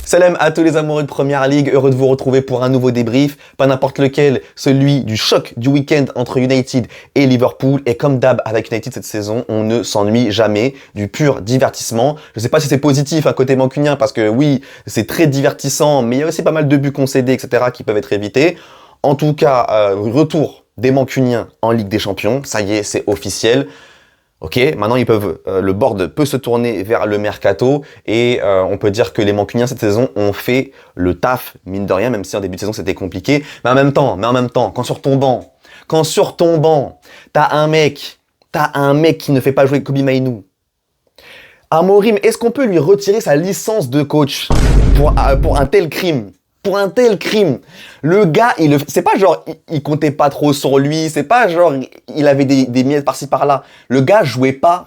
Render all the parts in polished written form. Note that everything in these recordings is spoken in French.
Salam à tous les amoureux de Première Ligue, heureux de vous retrouver pour un nouveau débrief, pas n'importe lequel, celui du choc du week-end entre United et Liverpool. Et comme d'hab avec United cette saison, on ne s'ennuie jamais, du pur divertissement. Je sais pas si c'est positif à côté mancunien, parce que oui, c'est très divertissant, mais il y a aussi pas mal de buts concédés, etc. qui peuvent être évités. En tout cas, retour des mancuniens en Ligue des Champions, ça y est, c'est officiel. Ok, maintenant le board peut se tourner vers le mercato et on peut dire que les mancuniens cette saison ont fait le taf, mine de rien, même si en début de saison c'était compliqué. Mais en même temps, quand sur ton banc, t'as un mec qui ne fait pas jouer Kobe Mainoo. Amorim, est-ce qu'on peut lui retirer sa licence de coach pour un tel crime? Pour un tel crime, le gars, c'est pas genre il comptait pas trop sur lui, c'est pas genre il avait des miettes par-ci par-là. Le gars jouait pas.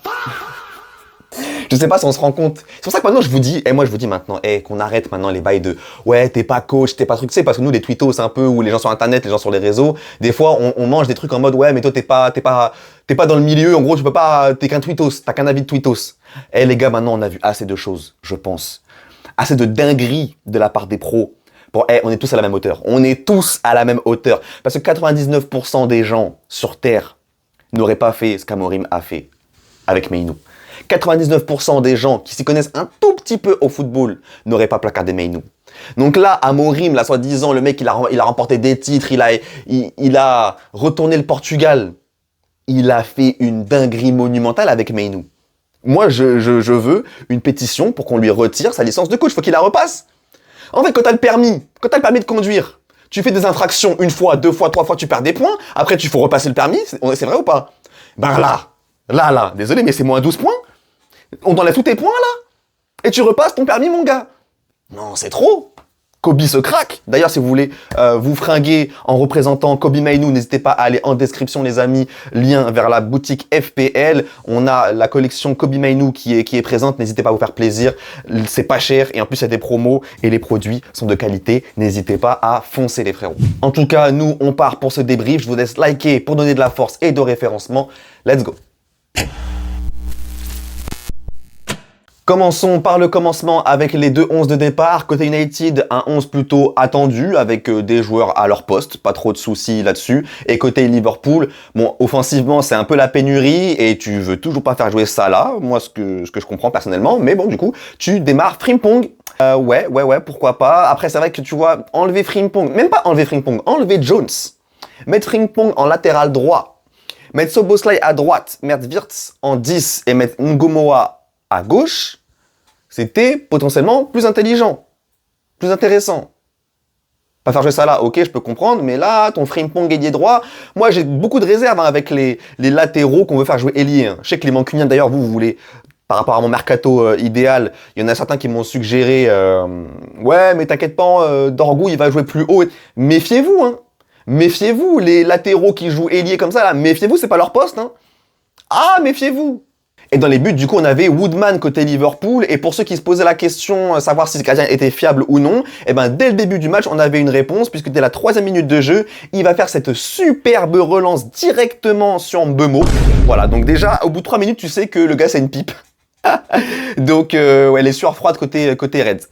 Je sais pas si on se rend compte. C'est pour ça que maintenant je vous dis maintenant, qu'on arrête maintenant les bails de ouais t'es pas coach, t'es pas truc, tu sais parce que nous les tweetos un peu ou les gens sur internet, les gens sur les réseaux, des fois on mange des trucs en mode ouais mais toi t'es pas dans le milieu, en gros tu peux pas, t'es qu'un tweetos, t'as qu'un avis de tweetos. Les gars maintenant on a vu assez de choses, je pense, assez de dingueries de la part des pros. Bon, on est tous à la même hauteur. On est tous à la même hauteur. Parce que 99% des gens sur Terre n'auraient pas fait ce qu'Amorim a fait avec Mainoo. 99% des gens qui s'y connaissent un tout petit peu au football n'auraient pas placardé Mainoo. Donc là, Amorim, là, soi-disant, le mec, il a remporté des titres, il a retourné le Portugal. Il a fait une dinguerie monumentale avec Mainoo. Moi, je veux une pétition pour qu'on lui retire sa licence de coach. Faut qu'il la repasse. En fait, quand t'as le permis de conduire, tu fais des infractions une fois, deux fois, trois fois, tu perds des points. Après, tu faut repasser le permis. C'est vrai ou pas? Ben là, désolé, mais c'est moins 12 points. On t'enlève tous tes points, là. Et tu repasses ton permis, mon gars. Non, c'est trop. Kobe se craque. D'ailleurs, si vous voulez vous fringuer en représentant Kobe Mainoo, n'hésitez pas à aller en description, les amis. Lien vers la boutique FPL. On a la collection Kobe Mainoo qui est présente. N'hésitez pas à vous faire plaisir. C'est pas cher et en plus, il y a des promos et les produits sont de qualité. N'hésitez pas à foncer, les frérots. En tout cas, nous, on part pour ce débrief. Je vous laisse liker pour donner de la force et de référencement. Let's go. Commençons par le commencement avec les deux 11 de départ. Côté United, un 11 plutôt attendu avec des joueurs à leur poste, pas trop de soucis là-dessus. Et côté Liverpool, bon, offensivement, c'est un peu la pénurie et tu veux toujours pas faire jouer Salah, moi ce que je comprends personnellement, mais bon, du coup, tu démarres Frimpong. Ouais, pourquoi pas. Après, c'est vrai que tu vois, enlever Frimpong, même pas enlever Frimpong, enlever Jones. Mettre Frimpong en latéral droit, mettre Szoboszlai à droite, mettre Wirtz en 10 et mettre Ngomoa à gauche, c'était potentiellement plus intelligent, plus intéressant. Pas faire jouer ça là, ok, je peux comprendre, mais là, ton Frimpong ailier droit, moi j'ai beaucoup de réserves avec les latéraux qu'on veut faire jouer ailier. Je sais que les mancuniens, d'ailleurs, vous voulez, par rapport à mon mercato idéal, il y en a certains qui m'ont suggéré, ouais, mais t'inquiète pas, Dorgu, il va jouer plus haut. Méfiez-vous, hein. Méfiez-vous, les latéraux qui jouent ailier comme ça, là, méfiez-vous, c'est pas leur poste, hein. Ah, méfiez-vous. Et dans les buts, du coup, on avait Woodman côté Liverpool. Et pour ceux qui se posaient la question, savoir si ce gardien était fiable ou non, eh ben, dès le début du match, on avait une réponse, puisque dès la 3e minute de jeu, il va faire cette superbe relance directement sur Mbeumo. Voilà, donc déjà, au bout de 3 minutes, tu sais que le gars, c'est une pipe. Donc, ouais, les sueurs froides côté Reds.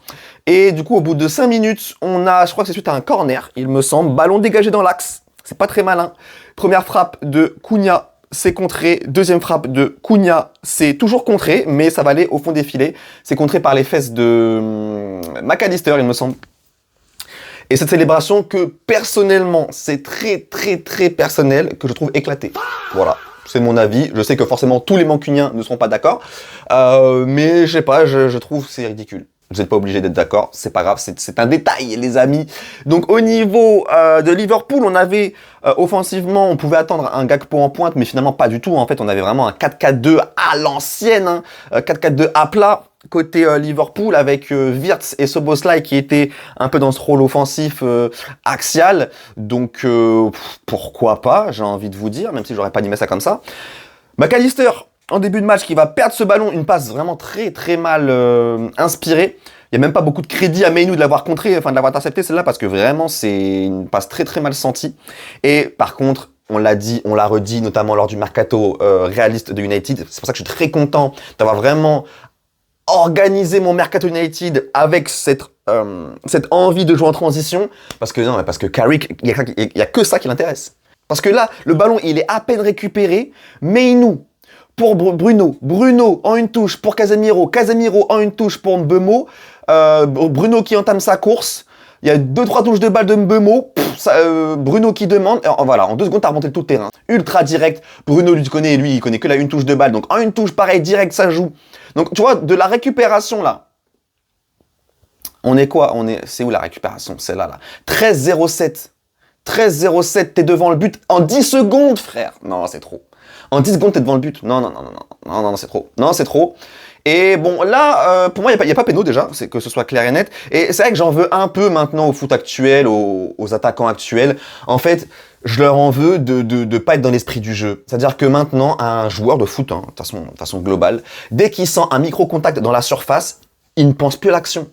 Et du coup, au bout de 5 minutes, on a, je crois que c'est suite à un corner, il me semble, ballon dégagé dans l'axe. C'est pas très malin. Première frappe de Cunha. C'est contré. Deuxième frappe de Cunha, c'est toujours contré, mais ça va aller au fond des filets. C'est contré par les fesses de McAllister, il me semble. Et cette célébration que, personnellement, c'est très personnel, que je trouve éclatée. Voilà, c'est mon avis. Je sais que forcément, tous les mancuniens ne seront pas d'accord. Mais je sais pas, je trouve c'est ridicule. Vous n'êtes pas obligé d'être d'accord, c'est pas grave, c'est un détail, les amis. Donc au niveau de Liverpool, on avait offensivement, on pouvait attendre un Gakpo en pointe, mais finalement pas du tout. En fait, on avait vraiment un 4-4-2 à l'ancienne, hein, 4-4-2 à plat côté Liverpool avec Wirtz et Szoboszlai qui étaient un peu dans ce rôle offensif axial. Donc pourquoi pas, j'ai envie de vous dire, même si j'aurais pas animé ça comme ça. McAllister en début de match qui va perdre ce ballon, une passe vraiment très mal inspirée. Il n'y a même pas beaucoup de crédit à Mainoo de l'avoir contré, enfin de l'avoir intercepté celle-là, parce que vraiment c'est une passe très mal sentie. Et par contre, on l'a dit, on l'a redit, notamment lors du mercato réaliste de United, c'est pour ça que je suis très content d'avoir vraiment organisé mon mercato United avec cette cette envie de jouer en transition, parce que Carrick, il y a que ça qui l'intéresse. Parce que là, le ballon, il est à peine récupéré, mais nous, pour Bruno en une touche pour Casemiro en une touche pour Mbeumo, Bruno qui entame sa course, il y a 2-3 touches de balle de Mbeumo, Bruno qui demande, voilà, en 2 secondes, t'as remonté tout le terrain. Ultra direct, Bruno lui connaît, lui, il connaît que la une touche de balle, donc en une touche, pareil, direct, ça joue. Donc, tu vois, de la récupération, là, on est quoi? C'est où la récupération? C'est là. 13-0-7. 13-0-7, t'es devant le but en 10 secondes, frère. Non, c'est trop. En 10 secondes, t'es devant le but. Non, c'est trop. Non, c'est trop. Et bon, là, pour moi, il n'y a pas péno déjà, c'est que ce soit clair et net. Et c'est vrai que j'en veux un peu maintenant au foot actuel, aux attaquants actuels. En fait, je leur en veux de pas être dans l'esprit du jeu. C'est-à-dire que maintenant, un joueur de foot, hein, de façon globale, dès qu'il sent un micro-contact dans la surface, il ne pense plus à l'action.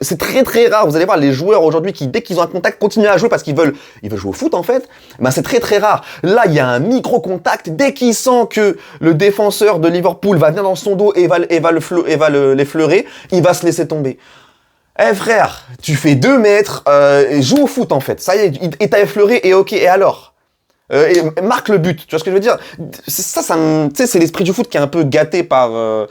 C'est très très rare, vous allez voir, les joueurs aujourd'hui qui, dès qu'ils ont un contact, continuent à jouer parce qu'ils veulent jouer au foot en fait, ben c'est très très rare. Là, il y a un micro-contact, dès qu'il sent que le défenseur de Liverpool va venir dans son dos et va l'effleurer, il va se laisser tomber. Eh frère, tu fais 2 mètres, et joue au foot en fait, ça y est, il t'a effleuré et ok, et alors et marque le but, tu vois ce que je veux dire? Tu sais, c'est l'esprit du foot qui est un peu gâté par... moi,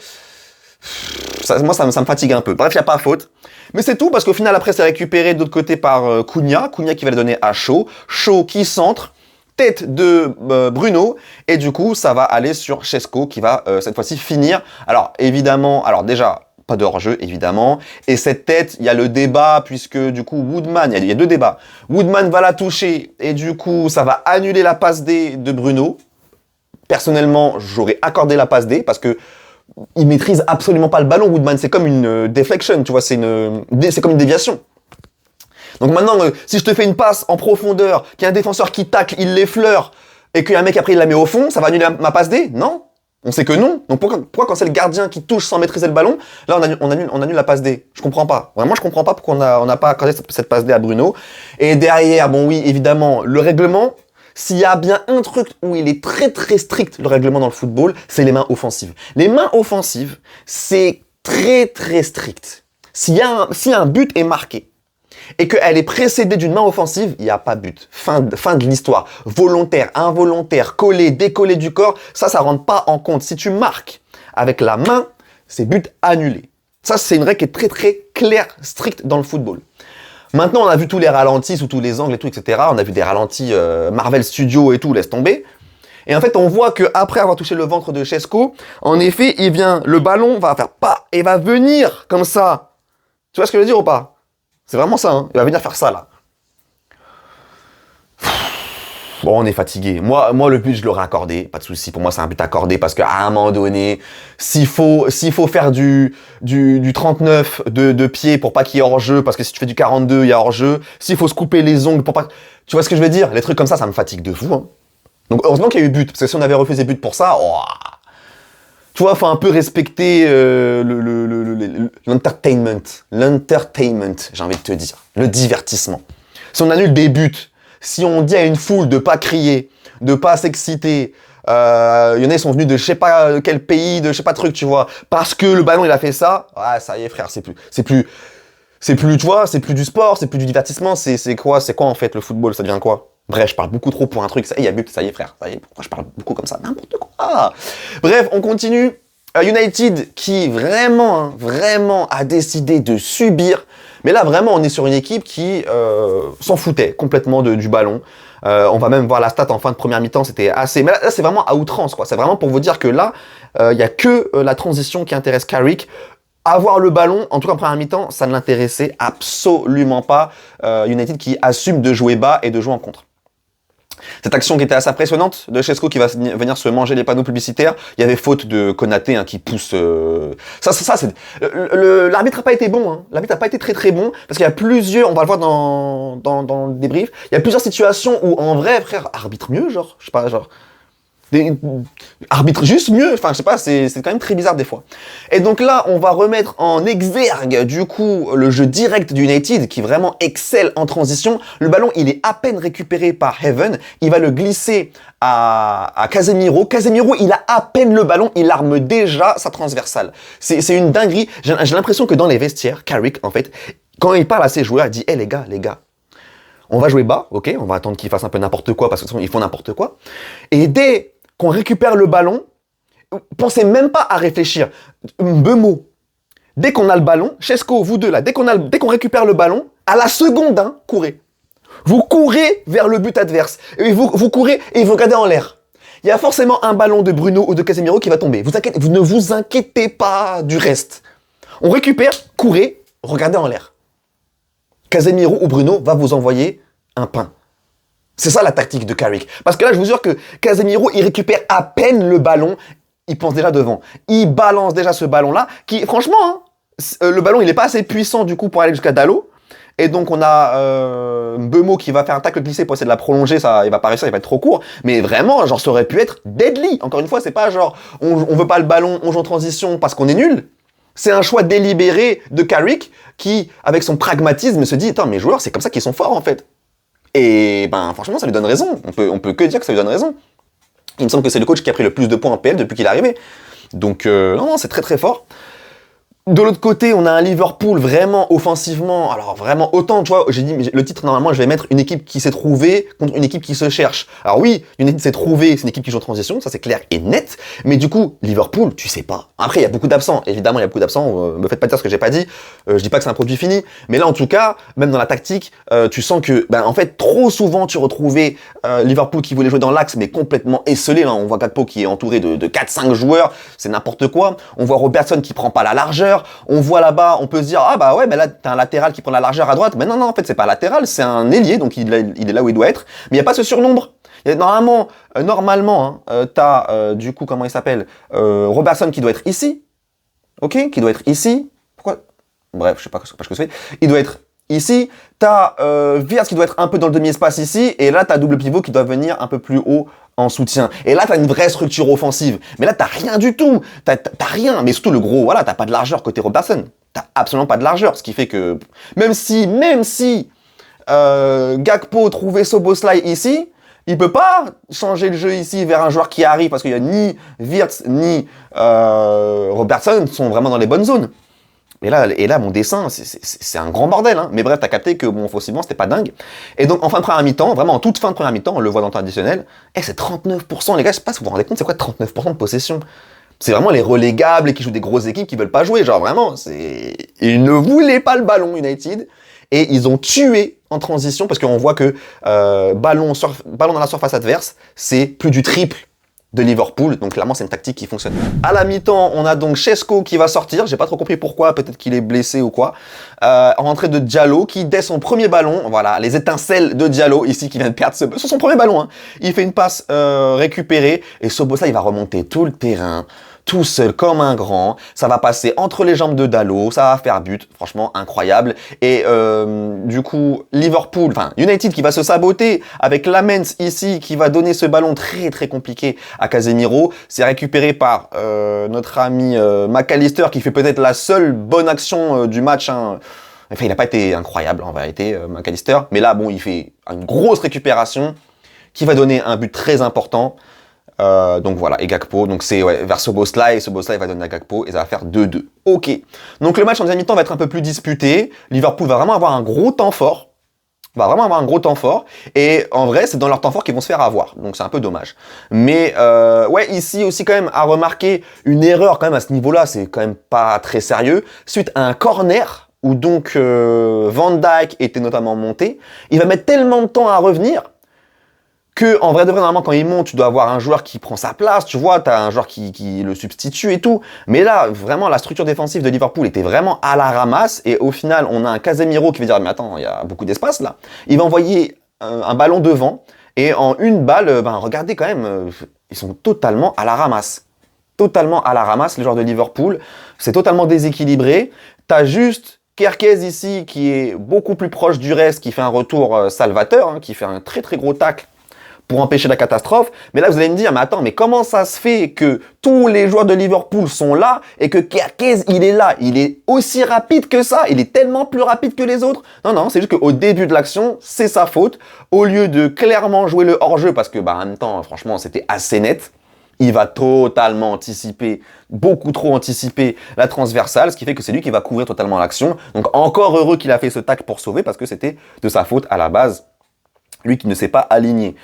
ça me fatigue un peu. Bref, il n'y a pas faute. Mais c'est tout, parce qu'au final, après, c'est récupéré de l'autre côté par Cunha. Cunha qui va le donner à Shaw. Shaw qui centre. Tête de Bruno. Et du coup, ça va aller sur Šeško qui va, cette fois-ci, finir. Alors, évidemment, déjà, pas de hors-jeu, évidemment. Et cette tête, il y a le débat, puisque, du coup, Woodman, il y a 2 débats. Woodman va la toucher. Et du coup, ça va annuler la passe D de Bruno. Personnellement, j'aurais accordé la passe D, parce que il maîtrise absolument pas le ballon, Woodman. C'est comme une deflection, tu vois, c'est comme une déviation. Donc maintenant, si je te fais une passe en profondeur, qu'il y a un défenseur qui tacle, il l'effleure, et qu'il y a un mec après il la met au fond, ça va annuler ma passe D? Non. On sait que non. Donc pourquoi quand c'est le gardien qui touche sans maîtriser le ballon, là on annule la passe D? Je comprends pas. Vraiment, je comprends pas pourquoi on n'a pas accordé cette passe D à Bruno. Et derrière, bon oui, évidemment, le règlement. S'il y a bien un truc où il est très très strict, le règlement dans le football, c'est les mains offensives. Les mains offensives, c'est très très strict. Si un but est marqué et qu'elle est précédée d'une main offensive, il n'y a pas but. Fin de l'histoire. Volontaire, involontaire, collé, décollé du corps, ça rentre pas en compte. Si tu marques avec la main, c'est but annulé. Ça, c'est une règle qui est très très claire, stricte dans le football. Maintenant, on a vu tous les ralentis sous tous les angles et tout, etc. On a vu des ralentis Marvel Studios et tout, laisse tomber. Et en fait, on voit qu'après avoir touché le ventre de Šeško, en effet, le ballon va faire pas et va venir comme ça. Tu vois ce que je veux dire ou pas? C'est vraiment ça, hein. Il va venir faire ça, là. Bon, on est fatigué. Moi, le but, je l'aurais accordé. Pas de souci. Pour moi, c'est un but accordé parce qu'à un moment donné, s'il faut faire du 39 de pied pour pas qu'il y ait hors-jeu, parce que si tu fais du 42, il y a hors-jeu. S'il faut se couper les ongles pour pas... Tu vois ce que je veux dire? Les trucs comme ça me fatigue de fou, hein. Donc, heureusement qu'il y a eu but. Parce que si on avait refusé but pour ça, oh, tu vois, faut un peu respecter l'entertainment. L'entertainment, j'ai envie de te dire. Le divertissement. Si on annule des buts, si on dit à une foule de pas crier, de pas s'exciter, il y en a, ils sont venus de je sais pas quel pays, de je sais pas truc, tu vois, parce que le ballon il a fait ça, ah ça y est frère, c'est plus, tu vois, c'est plus du sport, c'est plus du divertissement, c'est quoi en fait le football, ça devient quoi? Bref, je parle beaucoup trop pour un truc, ça y est, il y a but, ça y est frère, ça y est, pourquoi je parle beaucoup comme ça? N'importe quoi. Bref, on continue. United qui vraiment a décidé de subir. Mais là, vraiment, on est sur une équipe qui s'en foutait complètement du ballon. On va même voir la stat en fin de première mi-temps, c'était assez... Mais là c'est vraiment à outrance, quoi. C'est vraiment pour vous dire que là, il n'y a que la transition qui intéresse Carrick. Avoir le ballon, en tout cas en première mi-temps, ça ne l'intéressait absolument pas. United qui assume de jouer bas et de jouer en contre. Cette action qui était assez impressionnante de Šeško qui va venir se manger les panneaux publicitaires. Il y avait faute de Konaté hein, qui pousse... Ça c'est... L'arbitre n'a pas été bon. Hein. L'arbitre n'a pas été très très bon. Parce qu'il y a plusieurs... On va le voir dans le débrief. Il y a plusieurs situations où en vrai, frère, arbitre mieux, genre. Je sais pas, genre... Arbitre juste mieux, enfin je sais pas, c'est quand même très bizarre des fois. Et donc là, on va remettre en exergue du coup le jeu direct du United qui vraiment excelle en transition. Le ballon, il est à peine récupéré par Heaven, il va le glisser à Casemiro. Casemiro, il a à peine le ballon, il arme déjà sa transversale. C'est une dinguerie. J'ai l'impression que dans les vestiaires, Carrick, en fait, quand il parle à ses joueurs, il dit « Hey les gars, on va jouer bas, ok, on va attendre qu'ils fassent un peu n'importe quoi parce que de toute façon, ils font n'importe quoi. Et dès qu'on récupère le ballon, pensez même pas à réfléchir. Mbeumo, dès qu'on a le ballon, Chesco, vous deux là, dès qu'on récupère le ballon, à la seconde, hein, courez. Vous courez vers le but adverse. Et vous courez et vous regardez en l'air. Il y a forcément un ballon de Bruno ou de Casemiro qui va tomber. Vous ne vous inquiétez pas du reste. On récupère, courez, regardez en l'air. Casemiro ou Bruno va vous envoyer un pain. C'est ça la tactique de Carrick. Parce que là, je vous jure que Casemiro, il récupère à peine le ballon, il pense déjà devant. Il balance déjà ce ballon-là, qui, franchement, hein, le ballon, il n'est pas assez puissant du coup pour aller jusqu'à Dalot. Et donc, on a Mbeumo qui va faire un tacle glissé pour essayer de la prolonger, ça, il va pas réussir, il va être trop court. Mais vraiment, genre, ça aurait pu être deadly. Encore une fois, c'est pas genre, on veut pas le ballon, on joue en transition parce qu'on est nul. C'est un choix délibéré de Carrick qui, avec son pragmatisme, se dit, attends, mes joueurs, c'est comme ça qu'ils sont forts en fait. Et ben franchement, ça lui donne raison. On peut que dire que ça lui donne raison. Il me semble que c'est le coach qui a pris le plus de points en PL depuis qu'il est arrivé. Donc non, c'est très très fort. De l'autre côté, on a un Liverpool vraiment offensivement, alors vraiment autant, tu vois, j'ai dit, le titre, normalement, je vais mettre une équipe qui s'est trouvée contre une équipe qui se cherche. Alors oui, une équipe s'est trouvée, c'est une équipe qui joue en transition, ça c'est clair et net, mais du coup, Liverpool, tu sais pas. Après, il y a beaucoup d'absents, évidemment, il y a beaucoup d'absents, me faites pas dire ce que j'ai pas dit, je dis pas que c'est un produit fini, mais là, en tout cas, même dans la tactique, tu sens que, en fait, trop souvent, tu retrouvais Liverpool qui voulait jouer dans l'axe, mais complètement esselé, là, on voit Gakpo qui est entouré de 4-5 joueurs, c'est n'importe quoi, on voit Robertson qui prend pas la largeur. On voit là-bas, on peut se dire, ah bah ouais, mais là, t'as un latéral qui prend la largeur à droite. Mais non, en fait, c'est pas latéral, c'est un ailier, donc il est là où il doit être. Mais il n'y a pas ce surnombre. Normalement, t'as, du coup, comment il s'appelle Robertson qui doit être ici. Ok, qui doit être ici. Pourquoi Bref, je sais pas ce que c'est. Il doit être ici. T'as Wirtz qui doit être un peu dans le demi-espace ici. Et là, t'as double pivot qui doit venir un peu plus haut en soutien. Et là, t'as une vraie structure offensive. Mais là, t'as rien du tout. T'as rien. Mais surtout, le gros, voilà, t'as pas de largeur côté Robertson. T'as absolument pas de largeur. Ce qui fait que, même si Gakpo trouvait Szoboszlai ici, il peut pas changer le jeu ici vers un joueur qui arrive parce qu'il y a ni Wirtz ni Robertson sont vraiment dans les bonnes zones. Et là, mon dessin, c'est un grand bordel, hein. Mais bref, t'as capté que mon offensivement, c'était pas dingue. Et donc, en fin de première mi-temps, vraiment en toute fin de première mi-temps, on le voit dans le temps additionnel, c'est 39%, les gars, je sais pas si vous vous rendez compte, c'est quoi 39% de possession? C'est vraiment les relégables et qui jouent des grosses équipes qui veulent pas jouer, genre vraiment, ils ne voulaient pas le ballon, United, et ils ont tué en transition, parce qu'on voit que ballon dans la surface adverse, c'est plus du triple de Liverpool, donc clairement c'est une tactique qui fonctionne. À la mi-temps, on a donc Chesco qui va sortir, j'ai pas trop compris pourquoi, peut-être qu'il est blessé ou quoi, en rentrée de Diallo qui, dès son premier ballon, voilà, les étincelles de Diallo ici qui vient de perdre sur son premier ballon, hein, il fait une passe récupérée, et Szoboszlai il va remonter tout le terrain, tout seul comme un grand, ça va passer entre les jambes de Dalot, ça va faire but, franchement incroyable. Et du coup, Liverpool, enfin United qui va se saboter avec Lamens ici qui va donner ce ballon très très compliqué à Casemiro. C'est récupéré par notre ami McAllister qui fait peut-être la seule bonne action du match. Hein. Enfin, il n'a pas été incroyable en vérité, McAllister, mais là, bon, il fait une grosse récupération qui va donner un but très important. Donc voilà, et Gakpo, donc c'est vers Szoboszlai va donner à Gakpo et ça va faire 2-2. Ok, donc le match en deuxième mi-temps va être un peu plus disputé, Liverpool va vraiment avoir un gros temps fort, et en vrai c'est dans leur temps fort qu'ils vont se faire avoir, donc c'est un peu dommage. Mais ouais, ici aussi quand même à remarquer une erreur quand même à ce niveau-là, c'est quand même pas très sérieux, suite à un corner où donc Van Dijk était notamment monté, il va mettre tellement de temps à revenir que, en vrai de vrai, normalement, quand il monte, tu dois avoir un joueur qui prend sa place, tu vois, t'as un joueur qui le substitue et tout. Mais là, vraiment, la structure défensive de Liverpool était vraiment à la ramasse, et au final, on a un Casemiro qui va dire, mais attends, il y a beaucoup d'espace, là. Il va envoyer un ballon devant, et en une balle, regardez quand même, ils sont totalement à la ramasse. Totalement à la ramasse, les joueurs de Liverpool. C'est totalement déséquilibré. T'as juste Kerkez ici, qui est beaucoup plus proche du reste, qui fait un retour salvateur, hein, qui fait un très très gros tacle pour empêcher la catastrophe. Mais là, vous allez me dire, mais attends, mais comment ça se fait que tous les joueurs de Liverpool sont là et que Kerkez, il est là? Il est aussi rapide que ça. Il est tellement plus rapide que les autres. Non, c'est juste qu'au début de l'action, c'est sa faute. Au lieu de clairement jouer le hors-jeu, parce que, en même temps, franchement, c'était assez net. Il va totalement anticiper, beaucoup trop anticiper la transversale, ce qui fait que c'est lui qui va couvrir totalement l'action. Donc encore heureux qu'il a fait ce tacle pour sauver, parce que c'était de sa faute à la base, lui qui ne s'est pas aligné.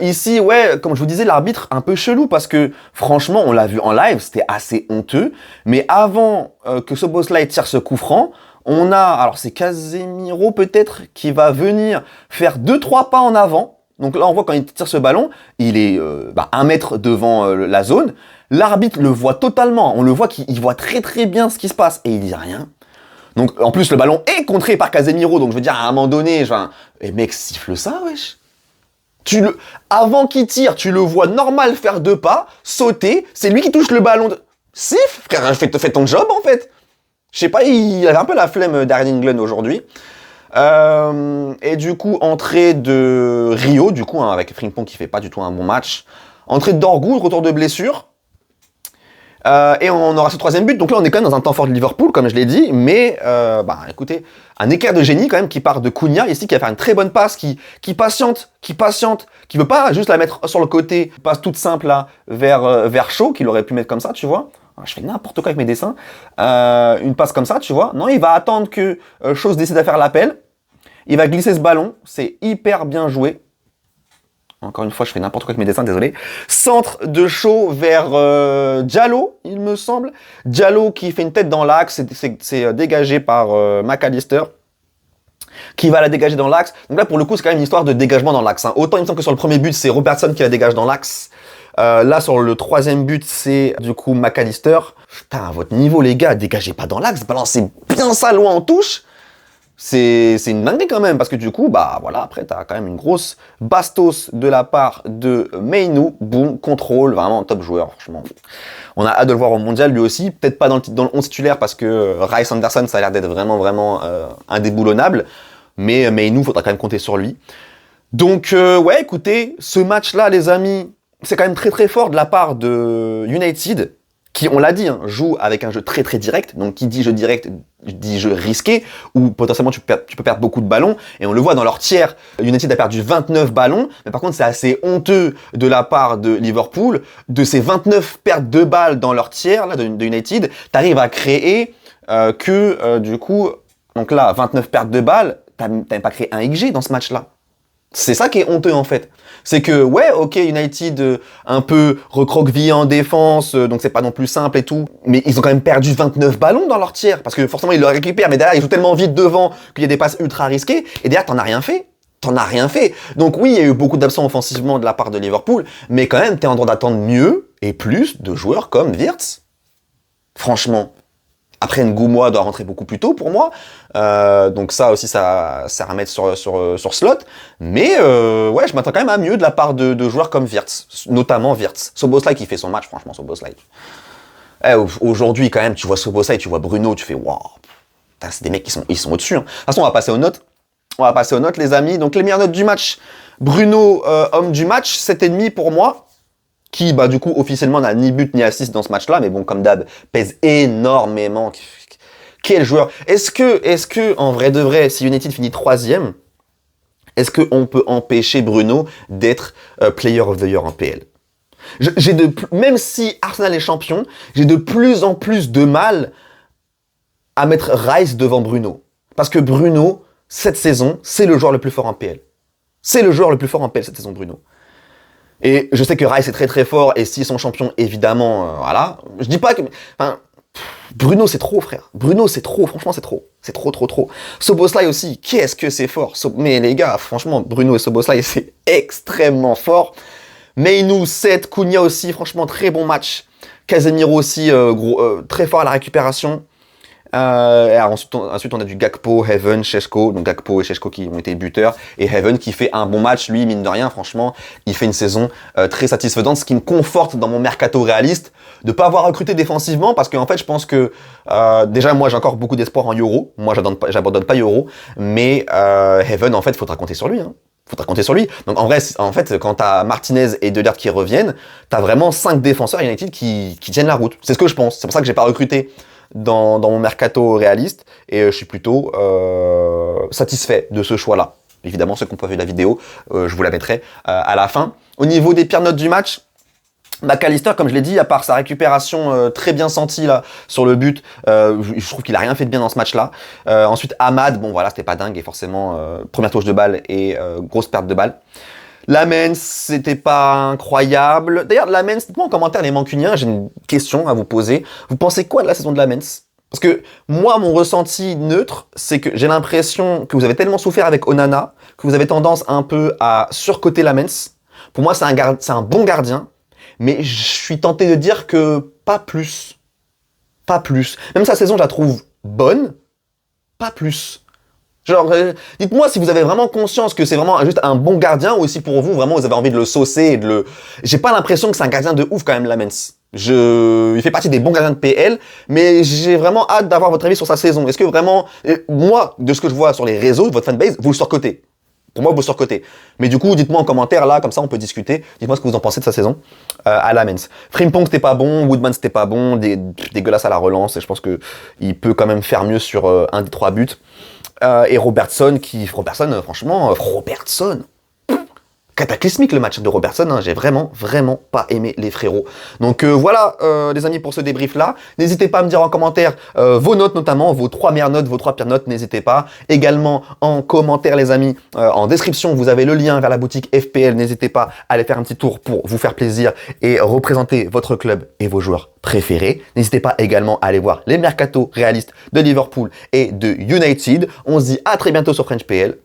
Ici, ouais, comme je vous disais, l'arbitre un peu chelou, parce que franchement, on l'a vu en live, c'était assez honteux. Mais avant que Szoboszlai tire ce coup franc, on a, alors c'est Casemiro peut-être, qui va venir faire 2-3 pas en avant. Donc là, on voit quand il tire ce ballon, il est 1 mètre devant la zone. L'arbitre le voit totalement. On le voit qu'il voit très très bien ce qui se passe. Et il dit rien. Donc en plus, le ballon est contré par Casemiro. Donc je veux dire, à un moment donné, mec, siffle ça, wesh. Avant qu'il tire, tu le vois normal faire 2 pas, sauter. C'est lui qui touche le ballon. Siffle, frère, fais ton job en fait. Je sais pas, il avait un peu la flemme d'Arjen England aujourd'hui. Et du coup, entrée de Rio, du coup, avec Frimpong qui fait pas du tout un bon match. Entrée de Dorgu, retour de blessure. Et on aura ce 3e but. Donc là, on est quand même dans un temps fort de Liverpool, comme je l'ai dit. Mais, écoutez, un éclair de génie quand même qui part de Cunha ici, qui va faire une très bonne passe, qui patiente, qui veut pas juste la mettre sur le côté, passe toute simple là, vers Shaw, qu'il aurait pu mettre comme ça, tu vois. Je fais n'importe quoi avec mes dessins. Une passe comme ça, tu vois. Non, il va attendre que Shaw décide à faire l'appel. Il va glisser ce ballon. C'est hyper bien joué. Encore une fois, je fais n'importe quoi avec mes dessins, désolé. Centre de Shaw vers Diallo, il me semble. Diallo qui fait une tête dans l'axe. C'est dégagé par McAllister, qui va la dégager dans l'axe. Donc là, pour le coup, c'est quand même une histoire de dégagement dans l'axe. Autant il me semble que sur le premier but, c'est Robertson qui la dégage dans l'axe. Là, sur le 3e but, c'est du coup McAllister. Putain, à votre niveau, les gars, dégagez pas dans l'axe, balancez bien ça loin en touche. C'est une dinguerie quand même, parce que du coup, voilà, après, t'as quand même une grosse bastos de la part de Mainoo. Boum, contrôle, vraiment top joueur, franchement. On a hâte de le voir au mondial, lui aussi. Peut-être pas dans le 11 titulaire, parce que Rice Anderson, ça a l'air d'être vraiment indéboulonnable. Mais Mainoo, faudra quand même compter sur lui. Donc, ouais, écoutez, ce match-là, les amis, c'est quand même très très fort de la part de United, qui, on l'a dit, joue avec un jeu très très direct. Donc qui dit jeu direct, dit jeu risqué, où potentiellement tu peux perdre beaucoup de ballons. Et on le voit dans leur tiers, United a perdu 29 ballons. Mais par contre, c'est assez honteux de la part de Liverpool. De ces 29 pertes de balles dans leur tiers là, de United, t'arrives à créer du coup, donc là, 29 pertes de balles, t'as même pas créé un XG dans ce match-là. C'est ça qui est honteux en fait. C'est que, ouais, ok, United un peu recroquevillé en défense, donc c'est pas non plus simple et tout, mais ils ont quand même perdu 29 ballons dans leur tiers, parce que forcément ils le récupèrent, mais derrière ils jouent tellement vite devant qu'il y a des passes ultra risquées, et derrière t'en as rien fait. T'en as rien fait. Donc oui, il y a eu beaucoup d'absents offensivement de la part de Liverpool, mais quand même, t'es en droit d'attendre mieux et plus de joueurs comme Wirtz. Franchement. Après, Ngoumoua doit rentrer beaucoup plus tôt pour moi. Donc ça aussi, ça à remettre sur slot. Mais ouais, je m'attends quand même à mieux de la part de joueurs comme Wirtz. Notamment Wirtz. Szoboszlai qui fait son match, franchement, Szoboszlai. Aujourd'hui, quand même, tu vois Szoboszlai, tu vois Bruno, tu fais waouh. C'est des mecs qui sont au-dessus. De toute façon, on va passer aux notes. Les amis. Donc les meilleures notes du match. Bruno, homme du match, 7,5 pour moi. Qui, du coup, officiellement n'a ni but ni assist dans ce match-là, mais bon, comme d'hab, pèse énormément. Quel joueur! Est-ce que, en vrai de vrai, si United finit 3e, est-ce qu'on peut empêcher Bruno d'être Player of the Year en PL? Même si Arsenal est champion, j'ai de plus en plus de mal à mettre Rice devant Bruno. Parce que Bruno, cette saison, c'est le joueur le plus fort en PL. C'est le joueur le plus fort en PL cette saison, Bruno. Et je sais que Rice est très très fort, et s'ils sont champions, évidemment, voilà. Je dis pas que... Bruno, c'est trop, frère. Bruno, c'est trop. Franchement, c'est trop. C'est trop. Szoboszlai aussi. Qu'est-ce que c'est fort. Mais les gars, franchement, Bruno et Szoboszlai, c'est extrêmement fort. Mainoo, 7. Cunha aussi, franchement, très bon match. Casemiro aussi, très fort à la récupération. Ensuite, on a du Gakpo, Heaven, Šeško. Donc Gakpo et Šeško qui ont été buteurs. Et Heaven qui fait un bon match. Lui, mine de rien, franchement, il fait une saison très satisfaisante. Ce qui me conforte dans mon mercato réaliste de pas avoir recruté défensivement. Parce qu'en fait, je pense que déjà, moi, j'ai encore beaucoup d'espoir en Euro. Moi, j'abandonne pas Euro. Mais Heaven, en fait, il faudra compter sur lui. faudra compter sur lui. Donc en vrai, en fait, quand t'as Martinez et De Ligt qui reviennent, t'as vraiment 5 défenseurs United qui tiennent la route. C'est ce que je pense. C'est pour ça que j'ai pas recruté dans mon mercato réaliste et je suis plutôt satisfait de ce choix-là. Évidemment, ceux qui n'ont pas vu la vidéo, je vous la mettrai à la fin. Au niveau des pires notes du match, McAllister, comme je l'ai dit, à part sa récupération très bien sentie là sur le but, je trouve qu'il a rien fait de bien dans ce match-là. Ensuite, Ahmad, bon voilà, c'était pas dingue et forcément première touche de balle et grosse perte de balle. Lamens, c'était pas incroyable. D'ailleurs, Lamens, dites-moi en commentaire les Mancuniens, j'ai une question à vous poser. Vous pensez quoi de la saison de Lamens? Parce que moi, mon ressenti neutre, c'est que j'ai l'impression que vous avez tellement souffert avec Onana que vous avez tendance un peu à surcoter Lamens. Pour moi, c'est un bon gardien. Mais je suis tenté de dire que pas plus. Pas plus. Même sa saison, je la trouve bonne. Pas plus. Genre, dites-moi si vous avez vraiment conscience que c'est vraiment juste un bon gardien ou si pour vous, vraiment, vous avez envie de le saucer et de le... J'ai pas l'impression que c'est un gardien de ouf quand même, Lamens. Il fait partie des bons gardiens de PL, mais j'ai vraiment hâte d'avoir votre avis sur sa saison. Est-ce que vraiment, moi, de ce que je vois sur les réseaux, votre fanbase, vous le surcotez? Pour moi, vous surcotez. Mais du coup, dites-moi en commentaire, là, comme ça, on peut discuter. Dites-moi ce que vous en pensez de sa saison à Lamens. Frimpong, c'était pas bon. Woodman, c'était pas bon. Dégueulasse à la relance. Et je pense que il peut quand même faire mieux sur un des 3 buts. Et Robertson, franchement, Robertson, cataclysmique le match de Robertson, hein. J'ai vraiment pas aimé les frérots. Donc voilà les amis pour ce débrief là. N'hésitez pas à me dire en commentaire vos notes notamment, vos 3 meilleures notes, vos 3 pires notes, n'hésitez pas. Également en commentaire les amis, en description vous avez le lien vers la boutique FPL, n'hésitez pas à aller faire un petit tour pour vous faire plaisir et représenter votre club et vos joueurs préférés. N'hésitez pas également à aller voir les mercatos réalistes de Liverpool et de United. On se dit à très bientôt sur French PL.